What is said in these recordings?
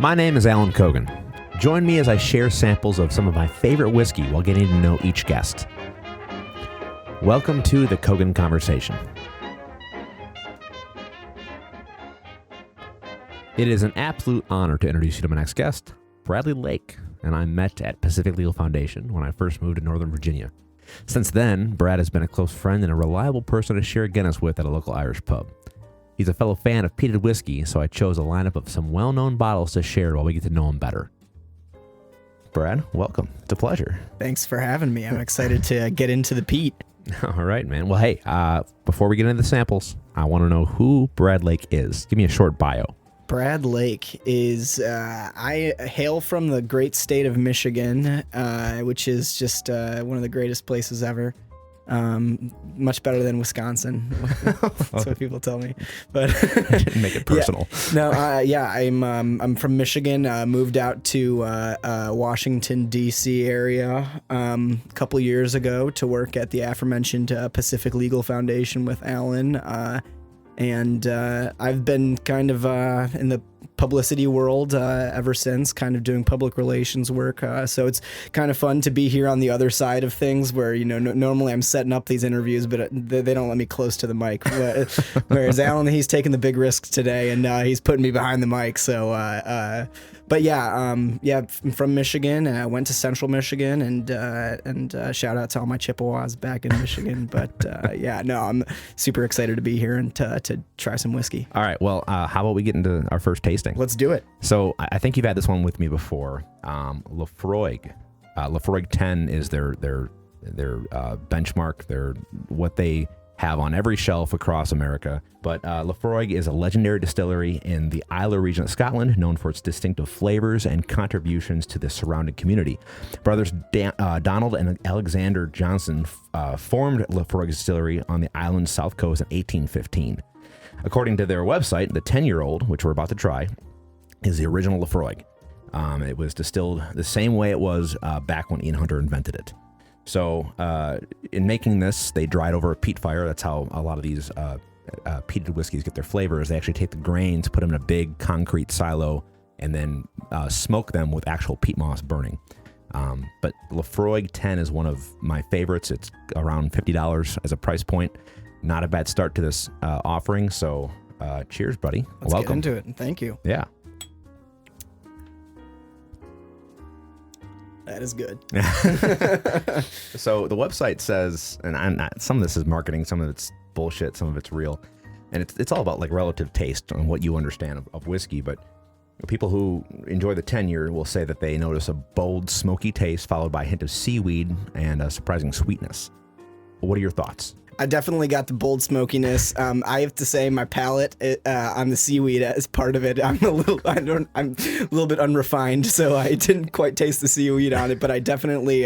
My name is Allan Cogan. Join me as I share samples of some of my favorite whiskey while getting to know each guest. Welcome to the Cogan Conversation. It is an absolute honor to introduce you to my next guest, Bradley Lake, and I met at Pacific Legal Foundation when I first moved to Northern Virginia. Since then, Brad has been a close friend and a reliable person to share Guinness with at a local Irish pub. He's a fellow fan of peated whiskey, so I chose a lineup of some well-known bottles to share while we get to know him better. Brad, welcome. It's a pleasure. Thanks for having me. I'm excited to get into the peat. All right, man. Well, hey, before we get into the samples, I want to know who Brad Lake is. Give me a short bio. Brad Lake is, I hail from the great state of Michigan, which is just one of the greatest places ever. Much better than Wisconsin. That's what people tell me. But make it personal. I'm from Michigan. Moved out to Washington D.C. area a couple years ago to work at the aforementioned Pacific Legal Foundation with Allan. And I've been kind of in the publicity world ever since, kind of doing public relations work. So it's kind of fun to be here on the other side of things where, you know, normally I'm setting up these interviews, but they don't let me close to the mic. Whereas Allan, he's taking the big risks today and he's putting me behind the mic. So, I'm from Michigan. I went to Central Michigan and shout out to all my Chippewas back in Michigan. But I'm super excited to be here and to try some whiskey. All right. Well, how about we get into our first tasting? Let's do it. So I think you've had this one with me before. Laphroaig. Laphroaig 10 is their benchmark. They're what they have on every shelf across America. But Laphroaig is a legendary distillery in the Islay region of Scotland, known for its distinctive flavors and contributions to the surrounding community. Brothers Donald and Alexander Johnson formed Laphroaig Distillery on the island's south coast in 1815. According to their website, the 10-year-old, which we're about to try, is the original Laphroaig. It was distilled the same way it was back when Ian Hunter invented it. So in making this, they dried over a peat fire. That's how a lot of these peated whiskeys get their flavors. They actually take the grains, put them in a big concrete silo, and then smoke them with actual peat moss burning. But Laphroaig 10 is one of my favorites. It's around $50 as a price point. Not a bad start to this offering. So cheers, buddy. Let's Welcome. get into it. Thank you. Yeah. That is good. So the website says, and some of this is marketing, some of it's bullshit, some of it's real, and it's all about like relative taste and what you understand of whiskey. But people who enjoy the 10-year will say that they notice a bold, smoky taste followed by a hint of seaweed and a surprising sweetness. What are your thoughts? I definitely got the bold smokiness. I have to say my palate on the seaweed as part of it. I'm a little bit unrefined, so I didn't quite taste the seaweed on it, but I definitely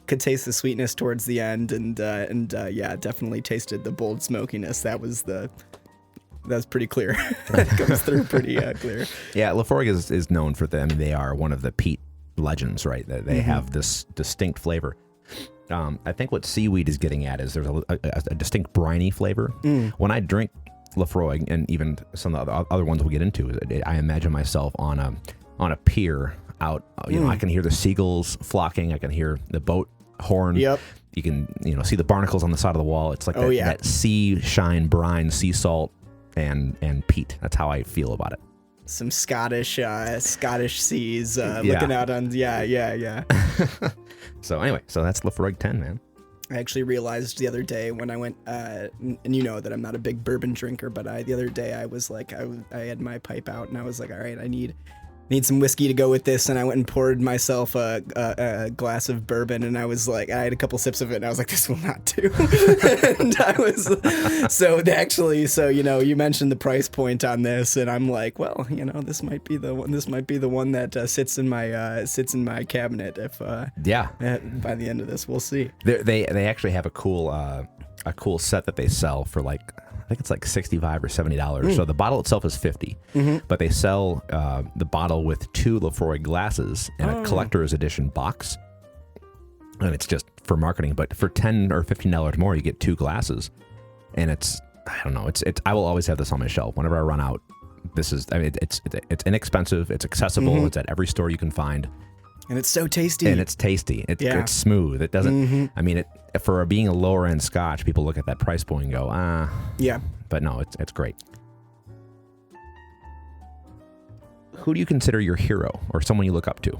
could taste the sweetness towards the end, and definitely tasted the bold smokiness. That's pretty clear. It comes through pretty clear. Yeah, Laphroaig is known for them. They are one of the peat legends, right? They have this distinct flavor. I think what seaweed is getting at is there's a distinct briny flavor. When I drink Laphroaig, and even some of the other ones we'll get into, I imagine myself on a pier out. I can hear the seagulls flocking. I can hear the boat horn. Yep. You can see the barnacles on the side of the wall. It's like that sea shine, brine, sea salt, and peat. That's how I feel about it. Some Scottish seas looking out on yeah. So anyway, that's Laphroaig 10, man. I actually realized the other day when I went, and you know that I'm not a big bourbon drinker, but the other day I was like, I had my pipe out and I was like, all right, I need some whiskey to go with this, and I went and poured myself a glass of bourbon, and I was like, I had a couple sips of it, and I was like, this will not do. And I was you mentioned the price point on this, and I'm like, well, this might be the one that sits in my cabinet if by the end of this. We'll see. They actually have a cool set that they sell for like, I think it's like $65 or $70. So the bottle itself is $50, but they sell the bottle with 2 Laphroaig glasses in a collector's edition box, and it's just for marketing. But for $10 or $15 more, you get 2 glasses, and I don't know. I will always have this on my shelf. Whenever I run out, this is, I mean, it's inexpensive, it's accessible, it's at every store you can find. And it's so tasty. And it's tasty. It's smooth. It doesn't, I mean, for being a lower end scotch, people look at that price point and go, Yeah. But no, it's great. Who do you consider your hero or someone you look up to?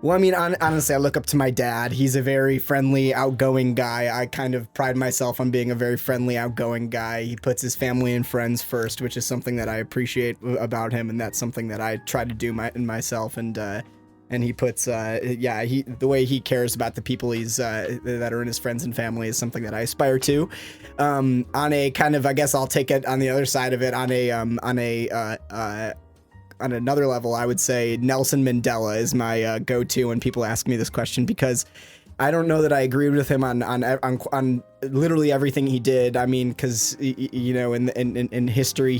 Well, I mean, honestly, I look up to my dad. He's a very friendly, outgoing guy. I kind of pride myself on being a very friendly, outgoing guy. He puts his family and friends first, which is something that I appreciate about him, and that's something that I try to do in myself. And he puts, the way he cares about the people that are in his friends and family is something that I aspire to. On a kind of, I guess I'll take it on the other side of it. On another level, I would say Nelson Mandela is my go-to when people ask me this question, because I don't know that I agree with him on literally everything he did. I mean, because in history,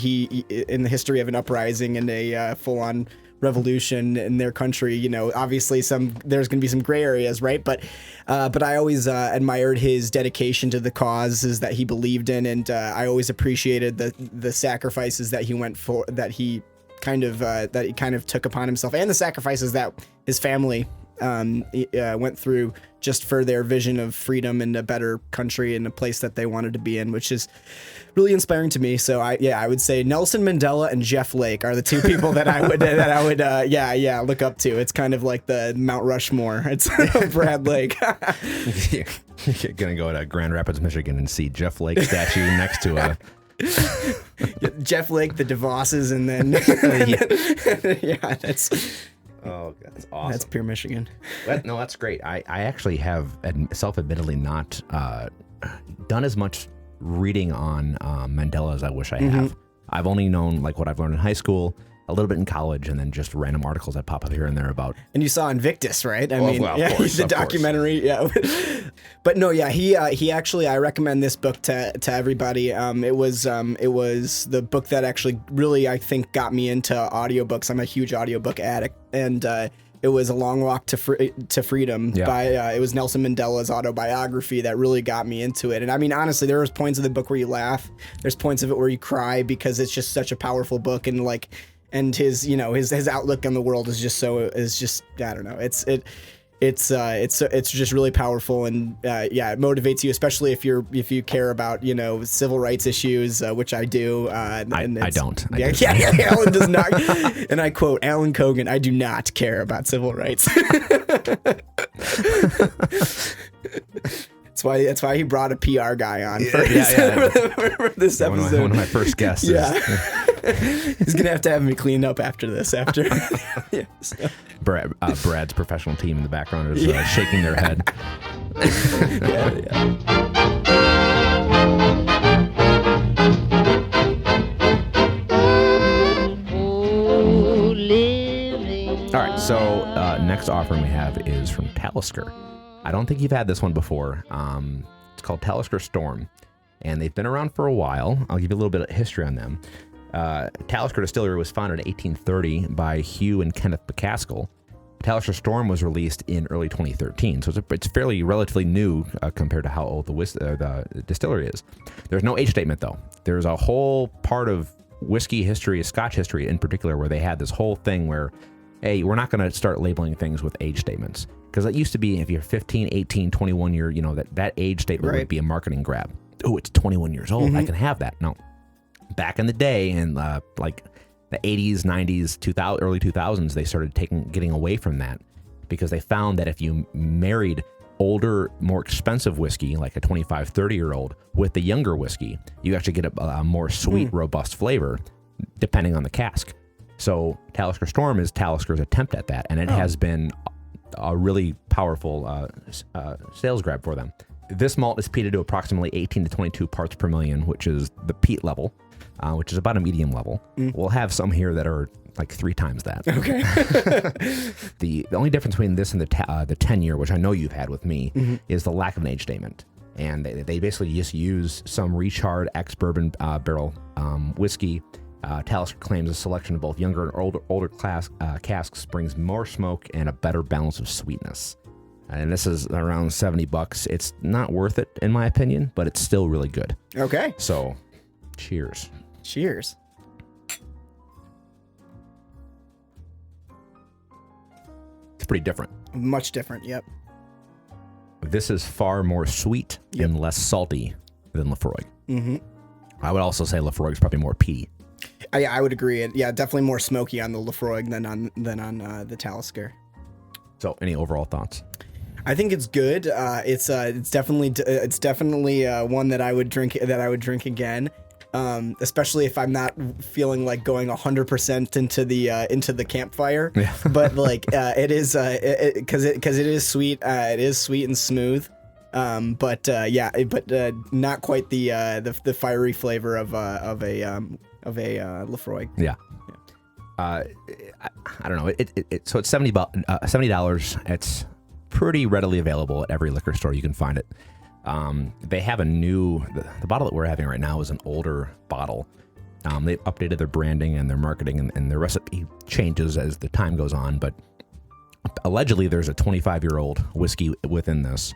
in the history of an uprising and a full-on revolution in their country, obviously there's going to be some gray areas, right? But I always admired his dedication to the causes that he believed in, and I always appreciated the sacrifices that he went for, that he kind of took upon himself, and the sacrifices that his family went through just for their vision of freedom and a better country and a place that they wanted to be in, which is really inspiring to me. So I would say Nelson Mandela and Jeff Lake are the two people that I would look up to. It's kind of like the Mount Rushmore. It's Brad Lake. You're gonna go to Grand Rapids, Michigan, and see Jeff Lake statue next to a. Jeff Lake, the DeVosses, and then that's awesome. That's pure Michigan. No, that's great. I actually have self-admittedly not done as much reading on Mandela as I wish I have. I've only known like what I've learned in high school, a little bit in college, and then just random articles that pop up here and there about. And you saw Invictus, right? Of course, the documentary. Yeah, but no, yeah, he actually, I recommend this book to everybody. It was the book that actually really, I think, got me into audiobooks. I'm a huge audiobook addict, and it was A Long Walk to Freedom by it was Nelson Mandela's autobiography that really got me into it. And I mean, honestly, there was points of the book where you laugh. There's points of it where you cry, because it's just such a powerful book, and like. And his outlook on the world is just I don't know. It's just really powerful, and it motivates you, especially if you care about civil rights issues, which I do. I don't. Allan does not. And I quote Allan Cogan: "I do not care about civil rights." That's why he brought a PR guy on for this episode. One of my first guests. Yeah. He's gonna have to have me cleaned up after this. Brad's professional team in the background is shaking their head. All right, so next offering we have is from Talisker. I don't think you've had this one before. It's called Talisker Storm, and they've been around for a while. I'll give you a little bit of history on them. Talisker Distillery was founded in 1830 by Hugh and Kenneth McCaskill. Talisker Storm was released in early 2013, so it's fairly relatively new compared to how old the distillery is. There's no age statement, though. There's a whole part of whiskey history, Scotch history in particular, where they had this whole thing where, hey, we're not going to start labeling things with age statements. Because it used to be if you're 15, 18, 21 year, that age statement would be a marketing grab. Oh, it's 21 years old. I can have that. No. Back in the day, in like the 80s, 90s, early 2000s, they started getting away from that, because they found that if you married older, more expensive whiskey, like a 25, 30-year-old, with the younger whiskey, you actually get a more sweet, robust flavor, depending on the cask. So Talisker Storm is Talisker's attempt at that, and it has been a really powerful sales grab for them. This malt is peated to approximately 18 to 22 parts per million, which is the peat level, which is about a medium level. We'll have some here that are like 3 times that. Okay. The only difference between this and the 10-year, which I know you've had with me, is the lack of an age statement. And they basically just use some recharred ex-bourbon barrel whiskey. Talisker claims a selection of both younger and older casks brings more smoke and a better balance of sweetness. And this is around $70. It's not worth it, in my opinion, but it's still really good. Okay. So, cheers. Cheers. It's pretty different. Much different. Yep. This is far more sweet and less salty than Laphroaig. Mm-hmm. I would also say Laphroaig is probably more peaty. I would agree. Yeah, definitely more smoky on the Laphroaig than on the Talisker. So, any overall thoughts? I think it's good. It's definitely one that I would drink again. Especially if I'm not feeling like going 100% into the campfire. Yeah. But like it is because it is sweet. It is sweet and smooth. But not quite the fiery flavor of a Laphroaig. Yeah. I don't know. So it's $70. It's pretty readily available at every liquor store. You can find it. They have the bottle that we're having right now is an older bottle. They've updated their branding and their marketing and their recipe changes as the time goes on. But allegedly, there's a 25-year-old whiskey within this,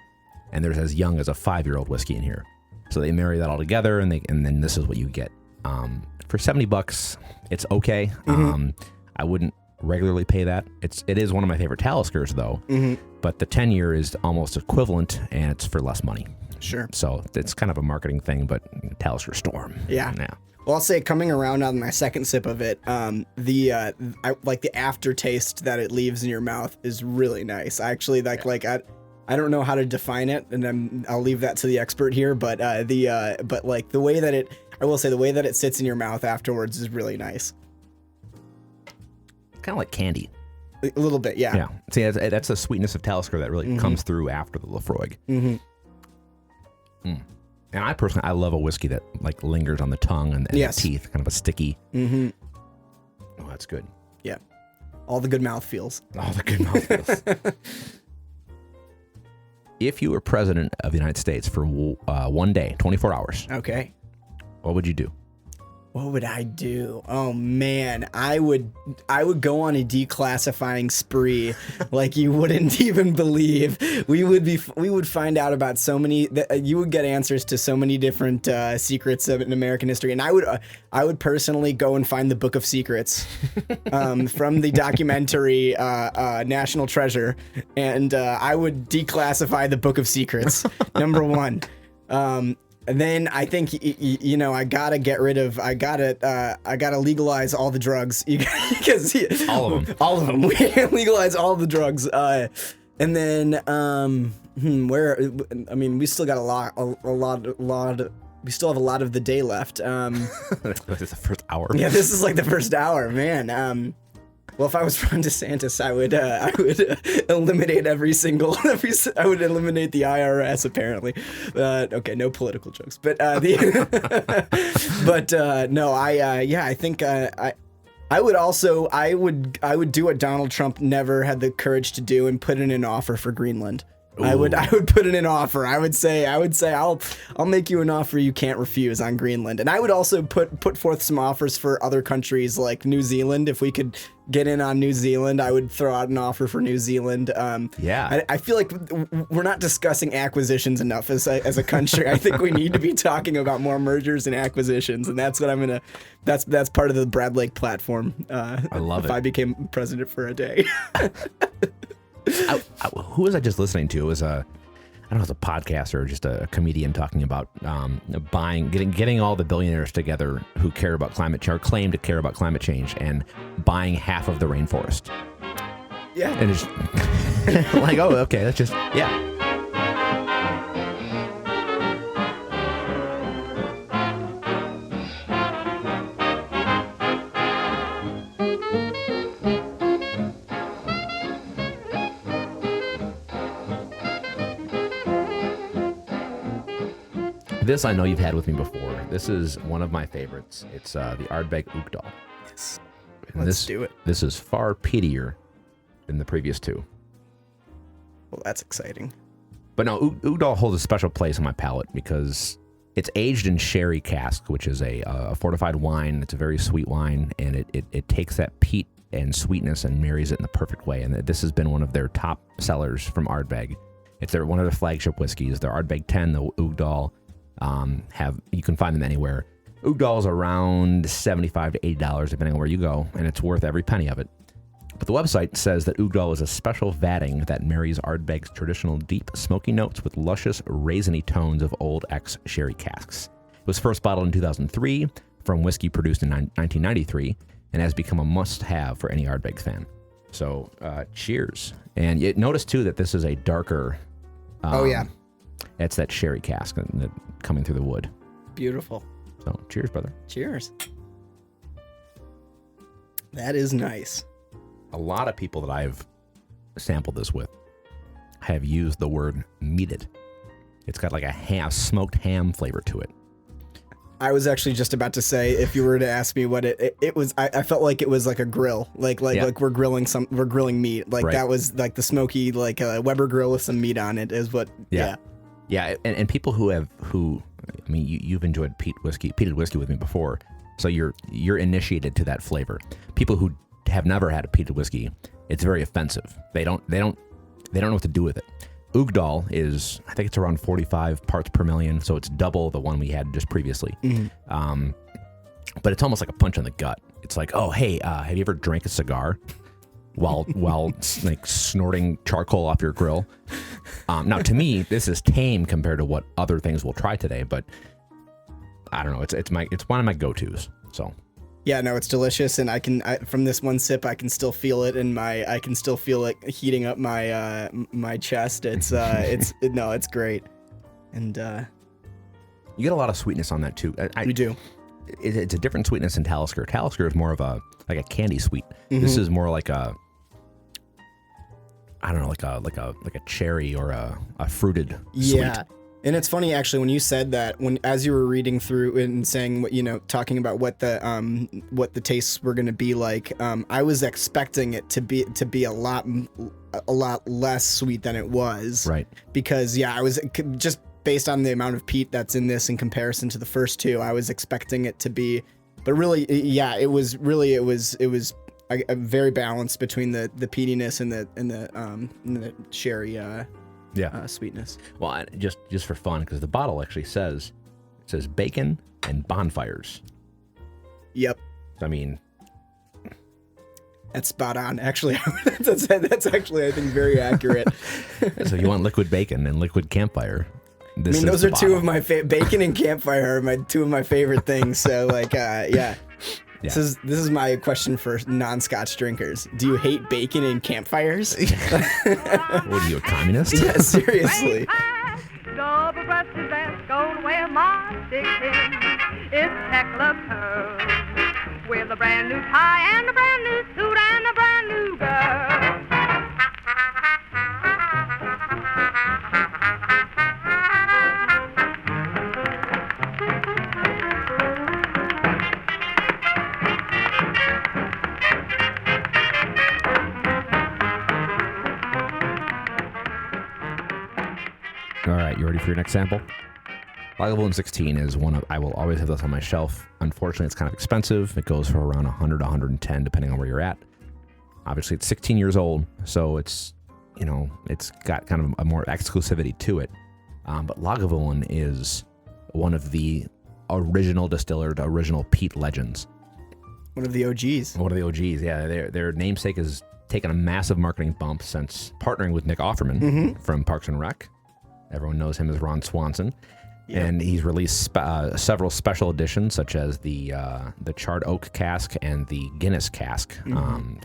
and there's as young as a 5-year-old whiskey in here. So they marry that all together, and then this is what you get. For $70, it's okay. Mm-hmm. I wouldn't regularly pay that. It is one of my favorite Taliskers though. Mm-hmm. But the 10-year is almost equivalent, and it's for less money. Sure. So it's kind of a marketing thing, but Talisker Storm. Yeah. Well, I'll say coming around on my second sip of it, the aftertaste that it leaves in your mouth is really nice. I actually I don't know how to define it, and I'll leave that to the expert here. But the way that it sits in your mouth afterwards is really nice. It's kind of like candy. A little bit, yeah. Yeah. See, that's the sweetness of Talisker that really comes through after the Laphroaig. Mm-hmm. And I love a whiskey that like lingers on the tongue and the teeth, kind of a sticky. Mm-hmm. Oh, that's good. Yeah. All the good mouthfeels. All the good mouthfeels. If you were president of the United States for one day, 24 hours, okay, what would you do? What would I do? Oh man, I would go on a declassifying spree like you wouldn't even believe. We would find out about so many. You would get answers to so many different secrets in American history, and I would personally go and find the Book of Secrets from the documentary National Treasure, and I would declassify the Book of Secrets. Number one. And then I think I gotta legalize all the drugs because all of them. We legalize all the drugs. And then we still got a lot. We still have a lot of the day left. This is the first hour. Yeah, this is like the first hour, man. Well, if I was Ron DeSantis, I would eliminate I would eliminate the IRS apparently. Okay, no political jokes, but I think I would do what Donald Trump never had the courage to do and put in an offer for Greenland. Ooh. I would put in an offer. I would say I'll make you an offer you can't refuse on Greenland. And I would also put forth some offers for other countries like New Zealand. If we could get in on New Zealand, I would throw out an offer for New Zealand. I feel like we're not discussing acquisitions enough as a country. I think we need to be talking about more mergers and acquisitions, and that's what that's part of the Brad Lake platform. I love it. If I became president for a day. Who was I just listening to? It was I don't know, it's a podcast or just a comedian talking about getting all the billionaires together who care about climate change or claim to care about climate change and buying half of the rainforest. Yeah. And it's like, oh, okay, that's just, yeah. This I know you've had with me before. This is one of my favorites. It's the Ardbeg Uigeadail. Yes. Let's do it. This is far peatier than the previous two. Well, that's exciting. But no, Uigeadail holds a special place on my palate because it's aged in sherry cask, which is a fortified wine. It's a very sweet wine, and it takes that peat and sweetness and marries it in the perfect way. And this has been one of their top sellers from Ardbeg. It's one of their flagship whiskeys. Their Ardbeg 10, the Uigeadail. You can find them anywhere. Uigeadail is around $75 to $80 depending on where you go, and it's worth every penny of it. But the website says that Uigeadail is a special vatting that marries Ardbeg's traditional deep, smoky notes with luscious, raisiny tones of old ex-sherry casks. It was first bottled in 2003 from whiskey produced in 1993 and has become a must-have for any Ardbeg fan. So, cheers. And you notice, too, that this is a darker... oh, yeah. It's that sherry cask coming through the wood. Beautiful. So, cheers, brother. Cheers. That is nice. A lot of people that I've sampled this with have used the word meated. It's got like a smoked ham flavor to it. I was actually just about to say, if you were to ask me what it was, I felt like it was like a grill, like we're grilling meat, like that was like the smoky, like a Weber grill with some meat on it is what. Yeah. And people you've enjoyed peated whiskey with me before, so you're initiated to that flavor. People who have never had a peated whiskey, it's very offensive. They don't know what to do with it. Uigeadail is, I think it's around 45 parts per million, so it's double the one we had just previously. Mm-hmm. But it's almost like a punch in the gut. It's like, oh, hey, have you ever drank a cigar while like snorting charcoal off your grill? Now, to me, this is tame compared to what other things we'll try today, but I don't know. It's one of my go-tos. So. Yeah, no, it's delicious, and from this one sip, I can still feel it I can still feel it heating up my my chest. It's it's great, and you get a lot of sweetness on that too. You do. It's a different sweetness in Talisker. Talisker is more of a candy sweet. Mm-hmm. This is more like a, I don't know, like a cherry or a fruited sweet. Yeah. And it's funny, actually, when you said that, as you were reading through and saying, talking about what the tastes were going to be like, I was expecting it to be a lot less sweet than it was. Right. Because I was just based on the amount of peat that's in this in comparison to the first two, I was expecting it to be, but really, it was a very balanced between the peatiness and the sherry. Sweetness. Well, just for fun, because the bottle actually says bacon and bonfires. Yep. I mean, that's spot on. Actually, that's actually, I think, very accurate. So you want liquid bacon and liquid campfire. Those are two of my bacon and campfire are two of my favorite things. So yeah. This is my question for non-Scotch drinkers. Do you hate bacon and campfires? What are you, a communist? Yeah, seriously. Double-breasted vest, gold wear my sticking. It's Heckler Pearl with a brand new tie and a brand new suit and a brand new girl. All right, you ready for your next sample? Lagavulin 16 is I will always have this on my shelf. Unfortunately, it's kind of expensive. It goes for around 100 to 110, depending on where you're at. Obviously, it's 16 years old, so it's got kind of a more exclusivity to it. But Lagavulin is one of the original peat legends. One of the OGs. Yeah. Their namesake has taken a massive marketing bump since partnering with Nick Offerman from Parks and Rec. Everyone knows him as Ron Swanson. Yep. And he's released several special editions, such as the charred oak cask and the Guinness cask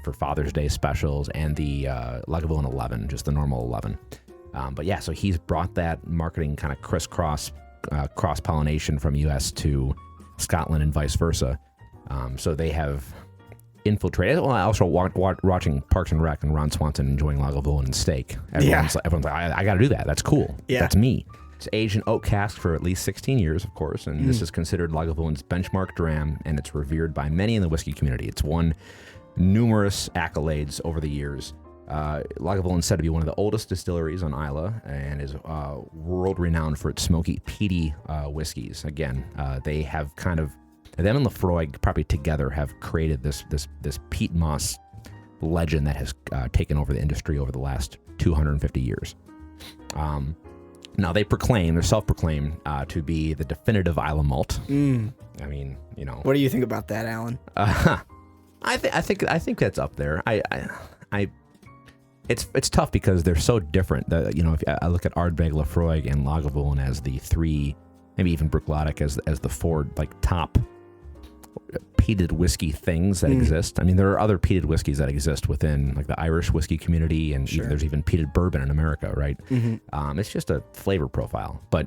for Father's Day specials, and the Lagavulin 11, just the normal 11. So he's brought that marketing kind of crisscross, cross-pollination from U.S. to Scotland and vice versa. So they have infiltrated. Well, I also watching Parks and Rec and Ron Swanson enjoying Lagavulin and steak. Everyone's like, I got to do that. That's cool. Yeah. That's me. It's aged in oak cask for at least 16 years, of course, and this is considered Lagavulin's benchmark dram, and it's revered by many in the whiskey community. It's won numerous accolades over the years. Lagavulin is said to be one of the oldest distilleries on Islay and is world-renowned for its smoky, peaty whiskeys. Again, they have kind of, them and Laphroaig probably together have created this peat moss legend that has taken over the industry over the last 250 years. Now they're self-proclaimed to be the definitive Islay malt. I mean, What do you think about that, Allan? I think that's up there. It's tough because they're so different. If I look at Ardbeg, Laphroaig, and Lagavulin as the three, maybe even Bruichladdich as the four top peated whiskey things that exist. I mean, there are other peated whiskeys that exist within like the Irish whiskey community, and there's even peated bourbon in America, right? Mm-hmm. It's just a flavor profile, but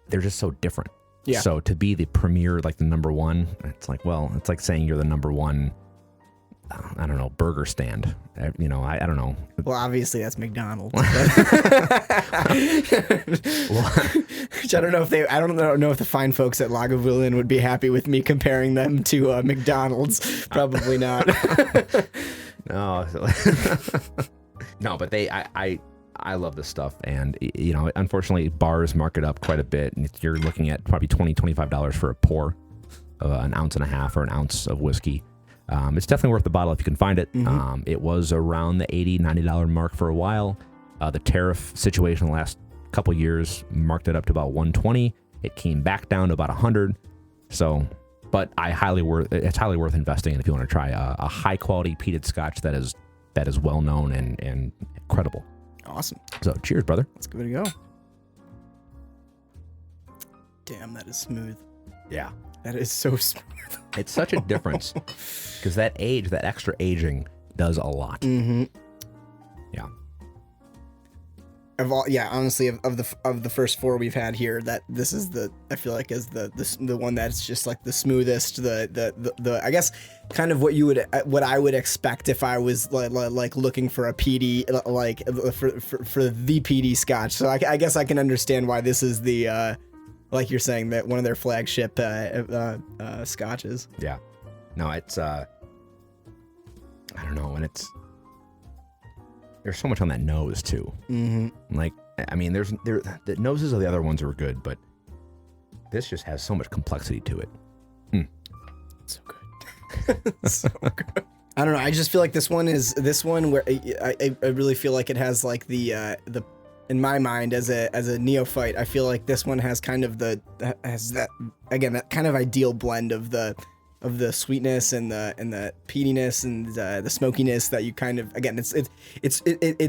they're just so different. Yeah. So to be the premier, like the number one, it's like saying you're the number one, I don't know, burger stand. I don't know. Well, obviously that's McDonald's. Which I don't know if the fine folks at Lagavulin would be happy with me comparing them to McDonald's. Probably not. No. No, but I love this stuff, and unfortunately bars mark it up quite a bit, and you're looking at probably $20-$25 for a pour of an ounce and a half or an ounce of whiskey. It's definitely worth the bottle if you can find it. Mm-hmm. It was around the $80-$90 mark for a while. The tariff situation the last couple years marked it up to about $120. It came back down to about $100. So, but it's highly worth investing in if you want to try a high quality peated Scotch that is well known and credible. Awesome. So, cheers, brother. Let's give it a go. Damn, that is smooth. Yeah. That is so smooth. It's such a difference because that extra aging does a lot. Mm-hmm. Yeah. Honestly, of the first four we've had here, that this is I feel like is the one that's just like the smoothest. The I guess kind of what I would expect if I was like looking for a peaty, like for the peaty Scotch. So I guess I can understand why this is the. Like you're saying, that one of their flagship scotches. Yeah. No, it's I don't know, and there's so much on that nose too. Mm-hmm. Like, I mean, the noses of the other ones were good, but this just has so much complexity to it. So good. So good. I don't know. I just feel like this one where I really feel like it has like the in my mind as a neophyte, I feel like this one has kind of that kind of ideal blend of the sweetness and the peatiness and the smokiness that you kind of, again, it's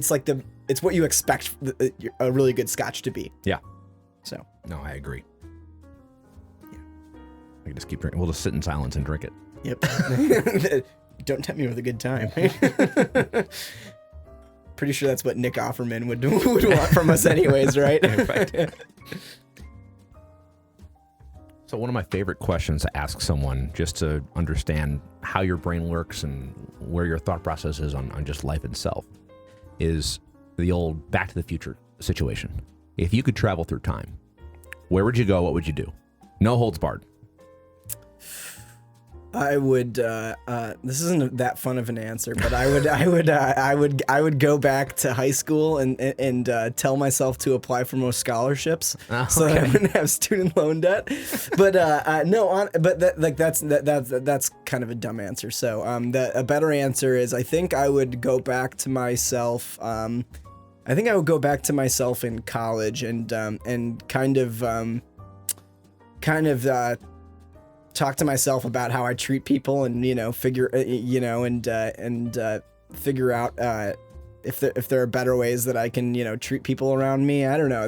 like it's what you expect a really good Scotch to be. Yeah. So. No, I agree. Yeah. I can just keep drinking. We'll just sit in silence and drink it. Yep. Don't tempt me with a good time. Pretty sure that's what Nick Offerman would want from us anyways, right? So one of my favorite questions to ask someone just to understand how your brain works and where your thought process is on just life itself is the old Back to the Future situation. If you could travel through time, where would you go? What would you do? No holds barred. I would. This isn't that fun of an answer, but I would go back to high school and tell myself to apply for most scholarships, so that I wouldn't have student loan debt. But that's kind of a dumb answer. So a better answer is I think I would go back to myself. I think I would go back to myself in college and kind of talk to myself about how I treat people and figure out if there are better ways that I can treat people around me. I don't know.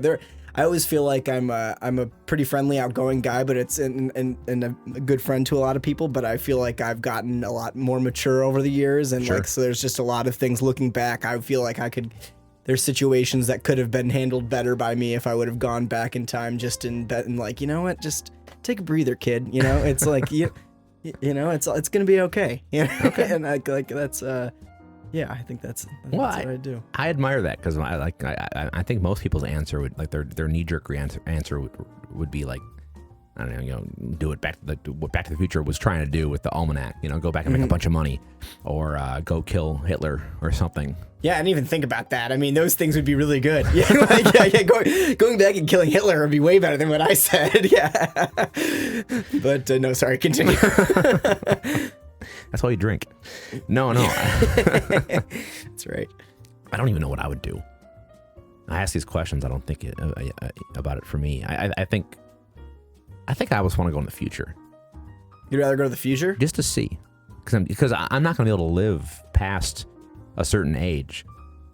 I always feel like I'm a pretty friendly, outgoing guy, but it's and a good friend to a lot of people. But I feel like I've gotten a lot more mature over the years, and so there's just a lot of things. Looking back, I feel like there's situations that could have been handled better by me if I would have gone back in time, just and like, what, just take a breather, kid. It's like it's gonna be okay. Okay. And I that's I think that's what I do. I admire that because I think most people's answer would, like, their knee jerk answer would be like, I don't know, do it what Back to the Future was trying to do with the almanac. Go back and make a bunch of money, or go kill Hitler or something. Yeah, I didn't even think about that. I mean, those things would be really good. Yeah, going back and killing Hitler would be way better than what I said. Yeah, but no, sorry, continue. That's all you drink. No. That's right. I don't even know what I would do. I ask these questions. I don't think about it for me. I think I always want to go in the future. You'd rather go to the future? Just to see. because I'm not going to be able to live past a certain age.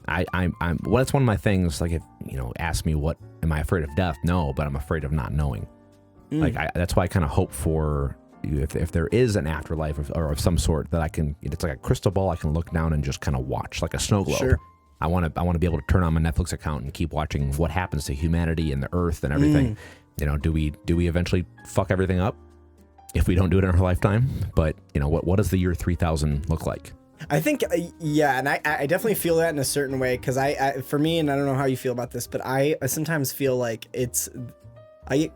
I'm well, that's one of my things. Like, if ask me what am I afraid of death? No, but I'm afraid of not knowing. Like, that's why I kind of hope for if there is an afterlife or of some sort that I can. It's like a crystal ball. I can look down and just kind of watch, like a snow globe. Sure. I want to be able to turn on my Netflix account and keep watching what happens to humanity and the earth and everything. Do we eventually fuck everything up if we don't do it in our lifetime? But what does the year 3000 look like? I think, yeah, and I definitely feel that in a certain way, because for me, and I don't know how you feel about this, but I sometimes feel like I get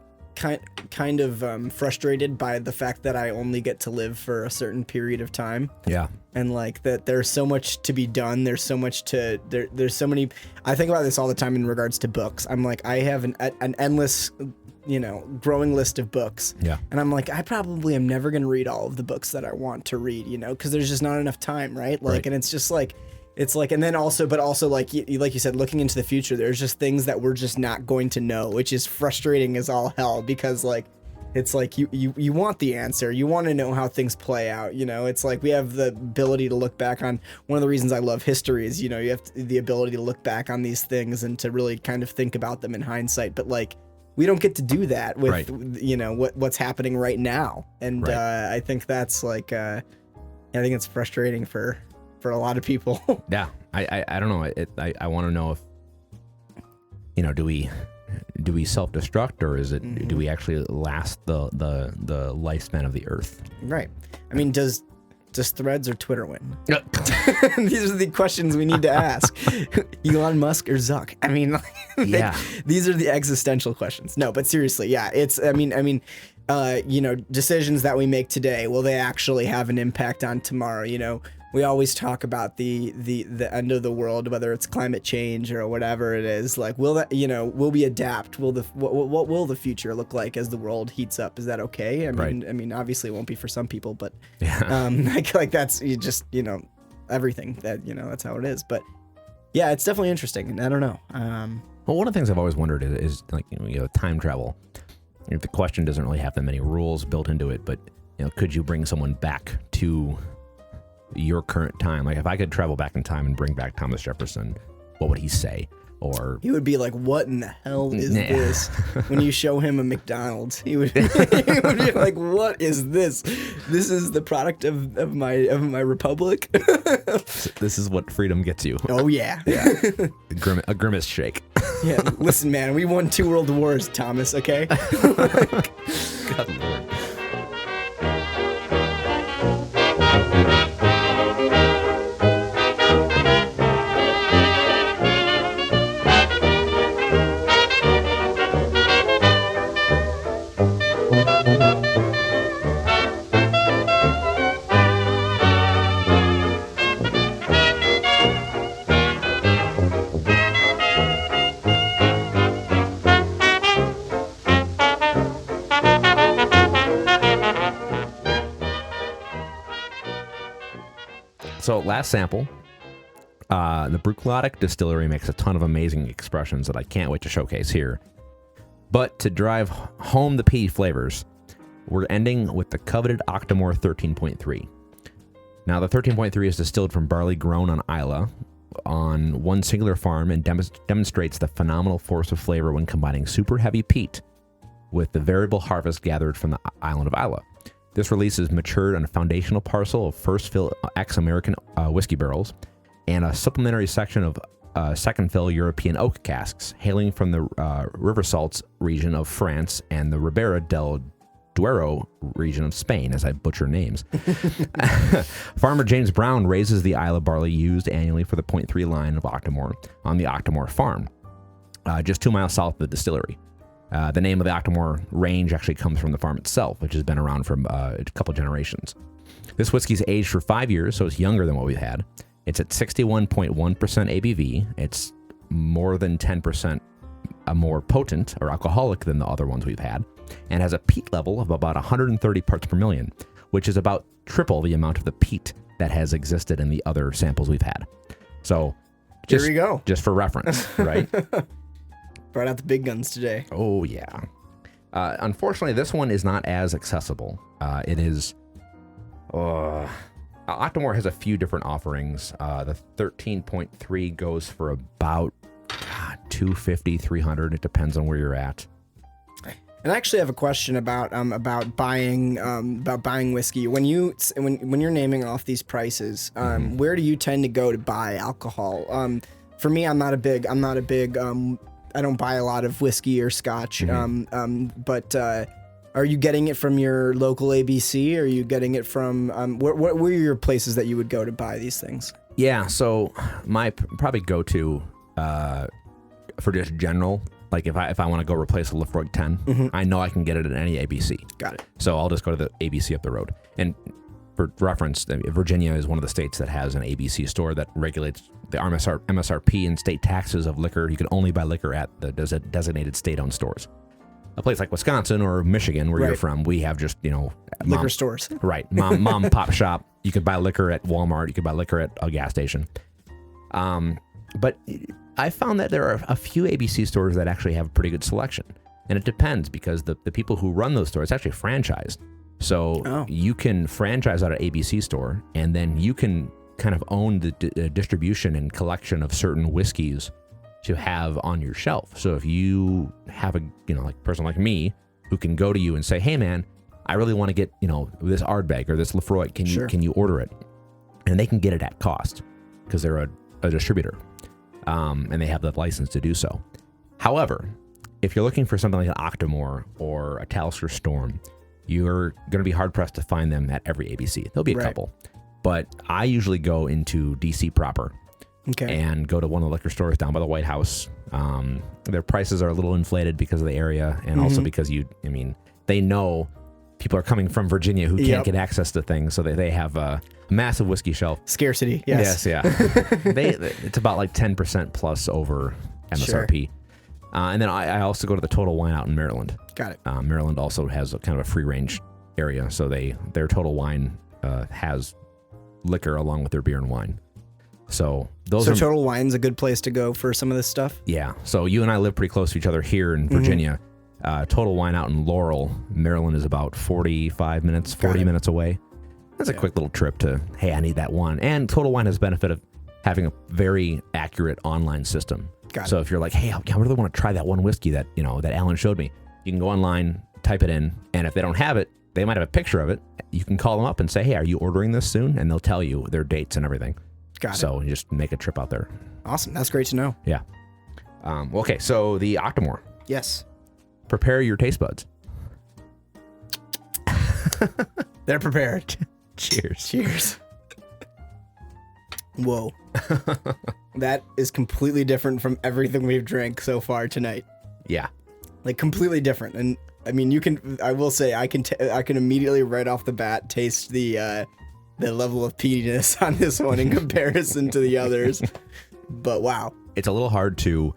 kind of frustrated by the fact that I only get to live for a certain period of time. Yeah. And like that there's so much to be done. There's so much there's so many. I think about this all the time in regards to books. I'm like, I have an endless, growing list of books. Yeah. And I'm like, I probably am never going to read all of the books that I want to read, because there's just not enough time, right? Like, and it's just like, and then also, but also like you said, looking into the future, there's just things that we're just not going to know, which is frustrating as all hell, because like, it's like you want the answer. You want to know how things play out. It's like we have the ability to look back on. One of the reasons I love history is, you have the ability to look back on these things and to really kind of think about them in hindsight. But like, we don't get to do that with, what's happening right now. And I think that's like, I think it's frustrating for a lot of people. Yeah. I don't know. I want to know if, do we self-destruct, or is it, do we actually last the lifespan of the earth? Right. I mean, does Threads or Twitter win? These are the questions we need to ask. Elon Musk or Zuck? I mean, these are the existential questions. No, but seriously, yeah, it's, I mean, decisions that we make today, will they actually have an impact on tomorrow? We always talk about the end of the world, whether it's climate change or whatever it is. Like, will that, will we adapt? What will the future look like as the world heats up? Is that okay? I mean, obviously it won't be for some people, but like that's everything that, that's how it is. But yeah, it's definitely interesting. And I don't know. Well, one of the things I've always wondered is like, time travel. The question doesn't really have that many rules built into it, but could you bring someone back to your current time? Like, if I could travel back in time and bring back Thomas Jefferson, what would he say? Or he would be like, "What in the hell is this?" When you show him a McDonald's, he would be like, "What is this? This is the product of my republic." This is what freedom gets you. Oh yeah, a grimace shake. Yeah, listen, man, we won 2 world wars, Thomas. Okay. God Lord. So last sample, the Bruichladdich Distillery makes a ton of amazing expressions that I can't wait to showcase here. But to drive home the peaty flavors, we're ending with the coveted Octomore 13.3. Now the 13.3 is distilled from barley grown on Islay on one singular farm and demonstrates the phenomenal force of flavor when combining super heavy peat with the variable harvest gathered from the island of Islay. This release is matured on a foundational parcel of first fill ex-American whiskey barrels and a supplementary section of second fill European oak casks, hailing from the River Salts region of France and the Ribera del Duero region of Spain, as I butcher names. Farmer James Brown raises the Islay barley used annually for the 0.3 line of Octomore on the Octomore farm, just 2 miles south of the distillery. The name of the Octomore range actually comes from the farm itself, which has been around for a couple generations. This whiskey's aged for 5 years, so it's younger than what we've had. It's at 61.1% ABV. It's more than 10% more potent or alcoholic than the other ones we've had, and has a peat level of about 130 parts per million, which is about triple the amount of the peat that has existed in the other samples we've had. So, here we go. Just for reference, right? Brought out the big guns today. Oh, yeah. Unfortunately, this one is not as accessible. It is... Octomore has a few different offerings. The 13.3 goes for about $250, $300. It depends on where you're at. And I actually have a question about buying whiskey. When you're naming off these prices, where do you tend to go to buy alcohol? For me, I'm not a big I don't buy a lot of whiskey or scotch. But are you getting it from your local ABC? Or are you getting it from what were your places that you would go to buy these things? Yeah, so my probably go-to for just general, like if I want to go replace a Laphroaig 10, I know I can get it at any ABC. Got it. So I'll just go to the ABC up the road. And for reference, Virginia is one of the states that has an ABC store that regulates the MSRP and state taxes of liquor. You can only buy liquor at the designated state-owned stores. A place like Wisconsin or Michigan, where you're from, we have just, liquor stores. Right. Mom and pop shop. You could buy liquor at Walmart. You could buy liquor at a gas station. But I found that there are a few ABC stores that actually have a pretty good selection. And it depends because the people who run those stores, it's actually franchised. So you can franchise out an ABC store, and then you can kind of own the distribution and collection of certain whiskeys to have on your shelf. So if you have a, like person like me who can go to you and say, hey man, I really want to get, this Ardbeg or this Laphroaig, can you order it? And they can get it at cost because they're a distributor. And they have the license to do so. However, if you're looking for something like an Octomore or a Talisker Storm, you're going to be hard-pressed to find them at every ABC. There'll be a couple. But I usually go into DC proper and go to one of the liquor stores down by the White House. Their prices are a little inflated because of the area and also because they know people are coming from Virginia who can't get access to things, so they have a massive whiskey shelf. Scarcity, yes. Yes, yeah. It's about like 10% plus over MSRP. Sure. And then I also go to the Total Wine out in Maryland. Got it. Maryland also has a kind of a free range area, so their Total Wine has liquor along with their beer and wine. So Total Wine's a good place to go for some of this stuff? Yeah. So you and I live pretty close to each other here in Virginia. Total Wine out in Laurel, Maryland is about 40 minutes away. That's a quick little trip to, hey, I need that one. And Total Wine has the benefit of having a very accurate online system. So if you're like, hey, I really want to try that one whiskey that Allan showed me, you can go online, type it in, and if they don't have it, they might have a picture of it. You can call them up and say, hey, are you ordering this soon? And they'll tell you their dates and everything. Got it. So you just make a trip out there. Awesome. That's great to know. Yeah. Okay, so the Octomore. Yes. Prepare your taste buds. They're prepared. Cheers. Cheers. Whoa. That is completely different from everything we've drank so far tonight. Yeah. Like completely different. And I mean, I will say I can immediately right off the bat taste the level of peatiness on this one in comparison to the others. But wow. It's a little hard to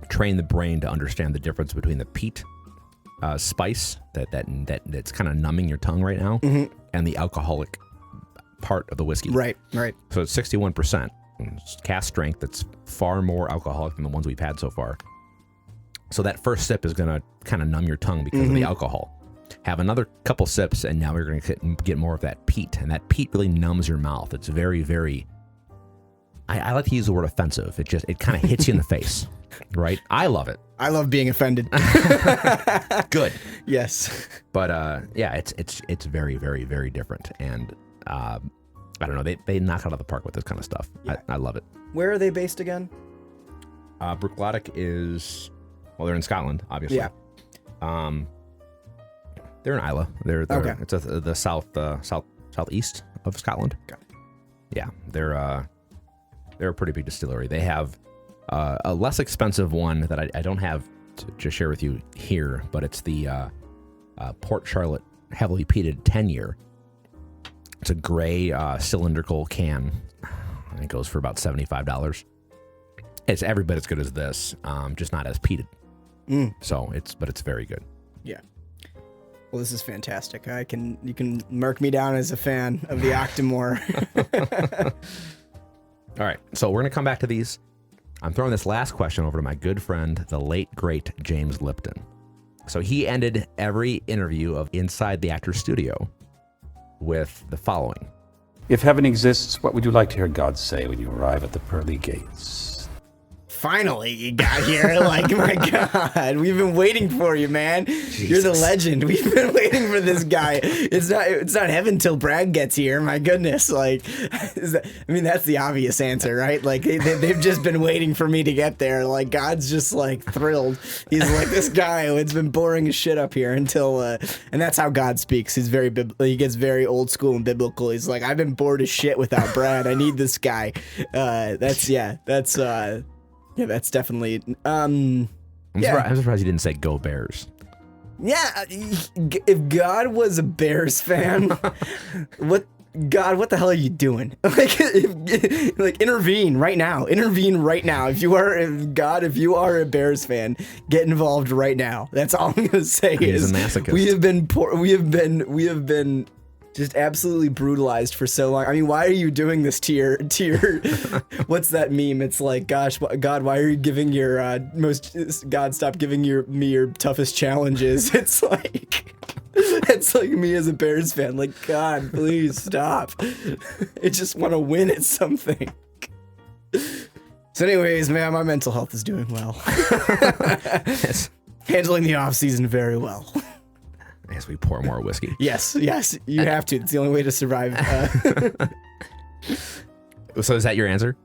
train the brain to understand the difference between the peat spice that's kind of numbing your tongue right now and the alcoholic part of the whiskey. Right. So it's 61%. It's cast strength. That's far more alcoholic than the ones we've had so far. So that first sip is going to kind of numb your tongue because of the alcohol. Have another couple sips, and now we're going to get more of that peat. And that peat really numbs your mouth. It's very, very... I like to use the word offensive. It kind of hits you in the face, right? I love it. I love being offended. Good. Yes. But yeah, it's very, very, very different. And I don't know, they knock out of the park with this kind of stuff. Yeah. I love it. Where are they based again? Bruichladdich is... Well, they're in Scotland, obviously. Yeah. They're in Islay. They're okay. It's the southeast of Scotland. Okay. Yeah, they're a pretty big distillery. They have a less expensive one that I don't have to share with you here, but it's the Port Charlotte heavily peated 10-year. It's a gray cylindrical can. It goes for about $75. It's every bit as good as this, just not as peated. So it's very good. Yeah. Well, this is fantastic. You can mark me down as a fan of the Octomore. All right, so we're gonna come back to these. I'm throwing this last question over to my good friend, the late great James Lipton. So he ended every interview of Inside the Actor's Studio with the following: If heaven exists, what would you like to hear God say when you arrive at the pearly gates? Finally, you got here. Like, my God, we've been waiting for you, man. You're the legend. We've been waiting for this guy. It's not heaven till Brad gets here. My goodness, like, that's the obvious answer, right? Like, they've just been waiting for me to get there. Like, God's just like thrilled. He's like, this guy, it's been boring as shit up here until, and that's how God speaks. He gets very old school and biblical. He's like, I've been bored as shit without Brad. I need this guy. Yeah, that's definitely. I'm surprised you didn't say "Go Bears." Yeah, if God was a Bears fan, what the hell are you doing? Like, intervene right now. Intervene right now. If you are a Bears fan, get involved right now. That's all I'm gonna say. He's a masochist. We have been just absolutely brutalized for so long. I mean, why are you doing this to your what's that meme? It's like, gosh, God, why are you giving your God, stop giving me your toughest challenges. It's like me as a Bears fan. Like, God, please stop. I just want to win at something. So anyways, man, my mental health is doing well. Handling the off season very well. As we pour more whiskey. Yes, you have to. It's the only way to survive. So is that your answer?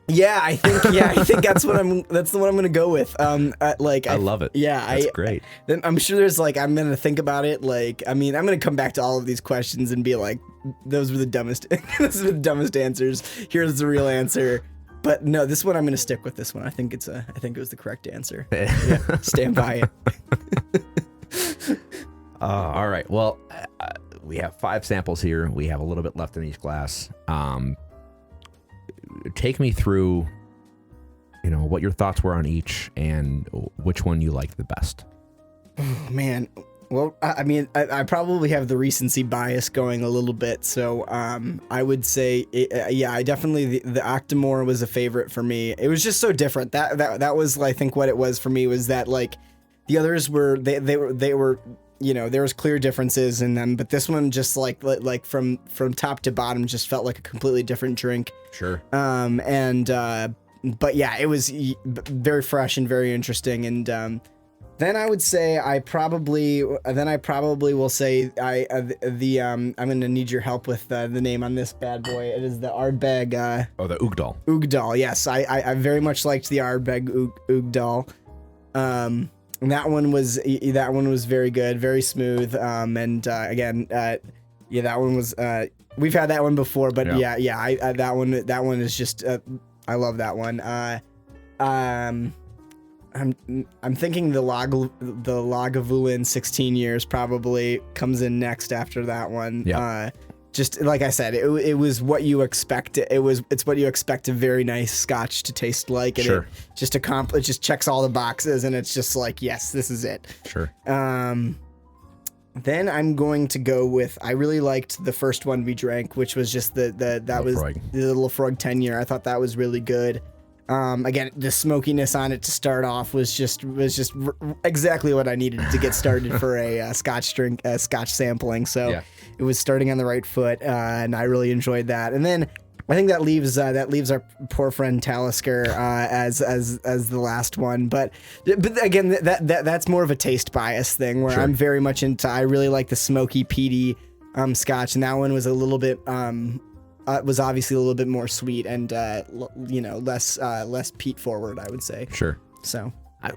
I think that's the one I'm gonna go with. I love it. Yeah, that's great. Then I'm sure there's I'm gonna think about it. I'm gonna come back to all of these questions and be like, those were the dumbest. Those are the dumbest answers. Here's the real answer. But no, this one I'm gonna stick with. This one. I think it was the correct answer. Yeah, stand by it. All right. Well, we have 5 samples here. We have a little bit left in each glass. Take me through, what your thoughts were on each and which one you liked the best. Oh, man. Well, I probably have the recency bias going a little bit. So I would say, I definitely, the Octomore was a favorite for me. It was just so different. That was, I think, what it was for me was that, the others were, they were, there was clear differences in them, but this one just like from top to bottom just felt like a completely different drink. Sure. But yeah, it was very fresh and very interesting. And then I would say I probably will say I'm gonna need your help with the name on this bad boy. It is the Ardbeg. The Uigeadail. Uigeadail. Yes, I very much liked the Ardbeg Uigeadail. And that one was very good, very smooth. Again, that one was. We've had that one before, but that one is just. I love that one. I'm thinking the Lagavulin 16 years probably comes in next after that one. Yeah. Just like I said, it was what you expect. It's what you expect a very nice Scotch to taste like, and sure. It just checks all the boxes, and it's just like, yes, this is it. Sure. Then I'm going to go with, I really liked the first one we drank, which was just the Laphroaig 10-year. I thought that was really good. Again, the smokiness on it to start off was just exactly what I needed to get started for a Scotch sampling. So yeah. It was starting on the right foot, and I really enjoyed that. And then I think that leaves our poor friend Talisker as the last one. But again, that's more of a taste bias thing where sure. I'm very much into. I really like the smoky, peaty Scotch, and that one was a little bit. Was obviously a little bit more sweet and less peat forward, I would say. Sure. So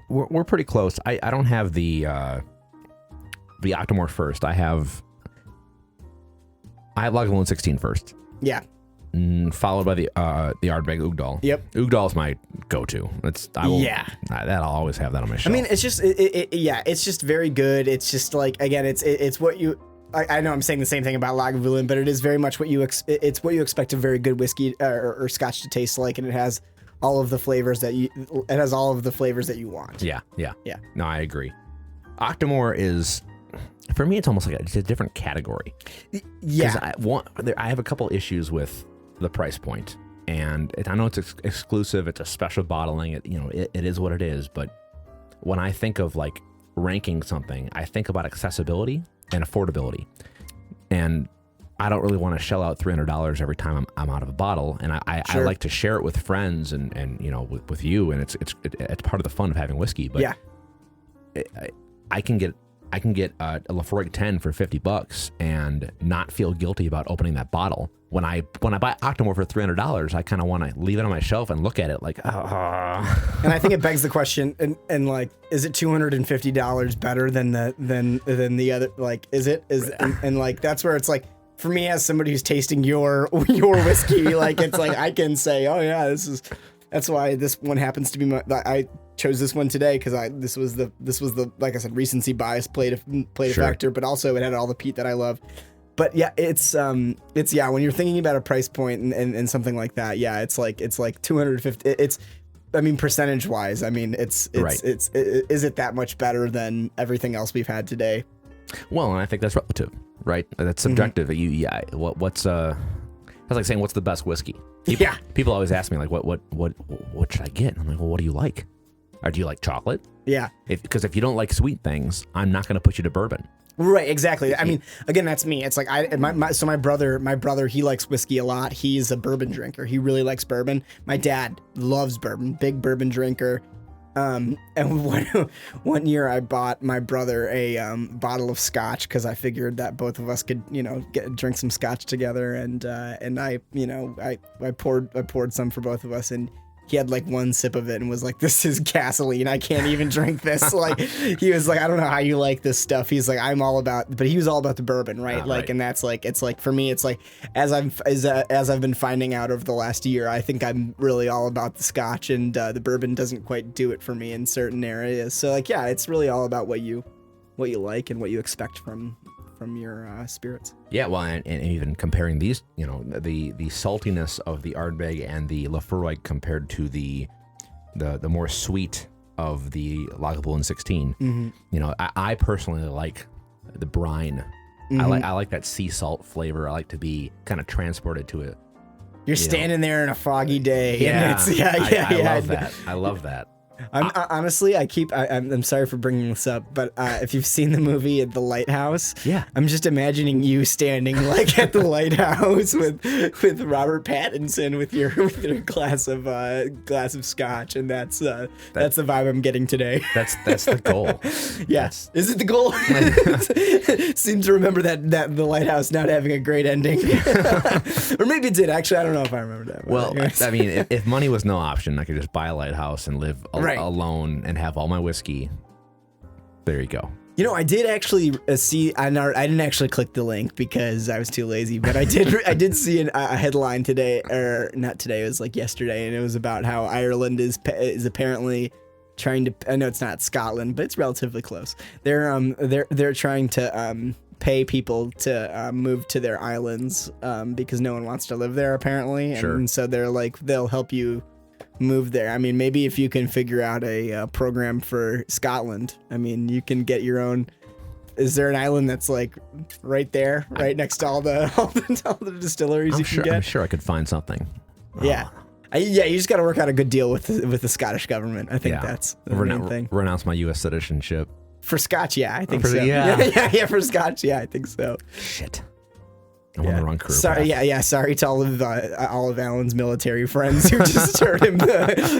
we're pretty close. I don't have the Octomore first. I have Lagavulin 16 first. Yeah. Followed by the Ardbeg Uigeadail. Yep. Uigeadail is my go-to. I'll always have that on my shelf. I mean, it's just it's just very good. It's just like, again, it's what you. I know I'm saying the same thing about Lagavulin, but it is very much what you it's what you expect a very good whiskey or Scotch to taste like, and it has all of the flavors that you want. Yeah. No, I agree. Octomore is, for me, it's almost like it's a different category. Yeah. I have a couple issues with the price point, and I know it's exclusive. It's a special bottling. It is what it is. But when I think of ranking something, I think about accessibility and affordability. And I don't really want to shell out $300 every time I'm out of a bottle, and I like to share it with friends and you know with you, and it's part of the fun of having whiskey. But I can get a Laphroaig 10 for $50 and not feel guilty about opening that bottle. When I buy Octomore for $300, I kind of want to leave it on my shelf and look at it like, oh. And I think it begs the question, and like, is it $250 better than the other? Like, is and like that's where it's like, for me as somebody who's tasting your whiskey, like it's like I can say, oh yeah, that's why this one happens to be I chose this one today because this was the like I said, recency bias played a factor, but also it had all the peat that I love. But yeah, it's when you're thinking about a price point and something like that, yeah, it's like 250. It's, I mean, percentage wise, I mean, is it that much better than everything else we've had today? Well, and I think that's relative, right? That's subjective. Mm-hmm. That's like saying what's the best whiskey. People always ask me like, what should I get? I'm like, well, what do you like? Or do you like chocolate? Yeah. Because if you don't like sweet things, I'm not going to put you to bourbon. Right, exactly. I mean, again, that's me. It's like my brother, he likes whiskey a lot. He's a bourbon drinker. He really likes bourbon. My dad loves bourbon, big bourbon drinker. And one year I bought my brother a bottle of scotch because I figured that both of us could, drink some scotch together. And I poured some for both of us, and he had like one sip of it and was like, this is gasoline. I can't even drink this. Like, he was like, I don't know how you like this stuff. He's like, but he was all about the bourbon, right? Right. And that's like, it's like, for me, it's like, as I've been finding out over the last year, I think I'm really all about the scotch, and the bourbon doesn't quite do it for me in certain areas. So like, yeah, it's really all about what you like and what you expect from your spirits. Yeah, well, and even comparing these, the saltiness of the Ardbeg and the Laphroaig compared to the more sweet of the Lagavulin 16. Mm-hmm. I personally like the brine. Mm-hmm. I like that sea salt flavor. I like to be kind of transported to it. You're standing there in a foggy day. Yeah, and I love that. I love that. Honestly, I'm sorry for bringing this up, but if you've seen the movie The Lighthouse, I'm just imagining you standing like at the lighthouse with Robert Pattinson with your glass of scotch, and that's the vibe I'm getting today. That's the goal. Yes, is it the goal? Seem to remember that The Lighthouse not having a great ending, or maybe it did. Actually, I don't know if I remember that. Well, I mean, if money was no option, I could just buy a lighthouse and live alone and have all my whiskey. There you go. I did actually see. I didn't actually click the link because I was too lazy, but I did see a headline today, or not today. It was like yesterday, and it was about how Ireland is apparently trying to. I know it's not Scotland, but it's relatively close. They're trying to pay people to move to their islands because no one wants to live there apparently, and so they're like, they'll help you move there. I mean, maybe if you can figure out a program for Scotland, I mean, you can get your own. Is there an island that's like right there, right next to all the distilleries you can get? I'm sure I could find something. Yeah. You just got to work out a good deal with the Scottish government. I think that's the main thing. Renounce my U.S. citizenship. For Scotch, yeah, I think so. Yeah, for Scotch, yeah, I think so. Shit. I'm on the wrong crew. Sorry, sorry to all of Allan's military friends who just heard him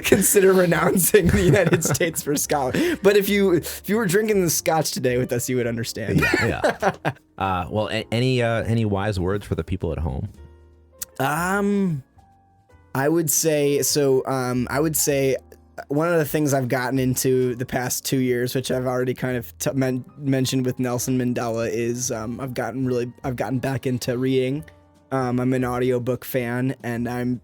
consider renouncing the United States for Scotland. But if you were drinking the Scotch today with us, you would understand. Yeah. Well, any wise words for the people at home? I would say one of the things I've gotten into the past 2 years, which I've already kind of mentioned with Nelson Mandela, is I've gotten back into reading. I'm an audiobook fan, and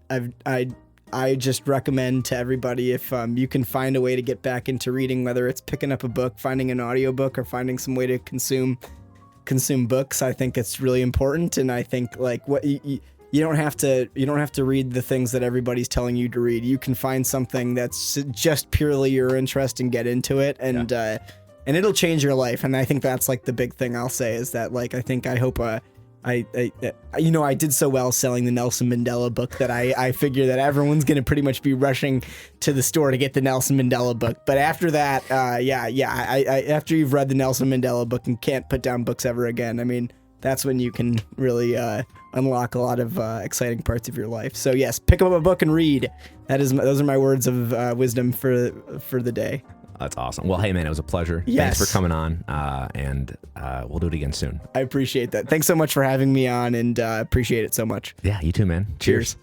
I just recommend to everybody, if you can find a way to get back into reading, whether it's picking up a book, finding an audiobook, or finding some way to consume books. I think it's really important, and I think like what you don't have to read the things that everybody's telling you to read. You can find something that's just purely your interest and get into it, and it'll change your life. And I think that's like the big thing I'll say is that, like, I hope I did so well selling the Nelson Mandela book that I figure that everyone's gonna pretty much be rushing to the store to get the Nelson Mandela book. But after that, after you've read the Nelson Mandela book and can't put down books ever again, I mean, that's when you can really unlock a lot of exciting parts of your life. So yes, pick up a book and read. Those are my words of wisdom for the day. That's awesome. Well, hey man, it was a pleasure. Yes. Thanks for coming on, and we'll do it again soon. I appreciate that. Thanks so much for having me on, and appreciate it so much. Yeah, you too, man. Cheers.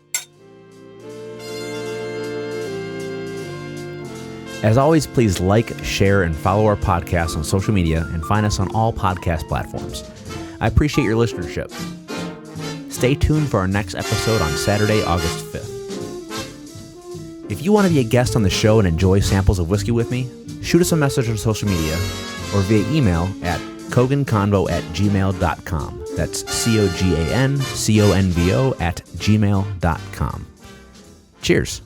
As always, please like, share, and follow our podcast on social media and find us on all podcast platforms. I appreciate your listenership. Stay tuned for our next episode on Saturday, August 5th. If you want to be a guest on the show and enjoy samples of whiskey with me, shoot us a message on social media or via email at coganconvo@gmail.com. That's COGANCONVO@gmail.com. Cheers.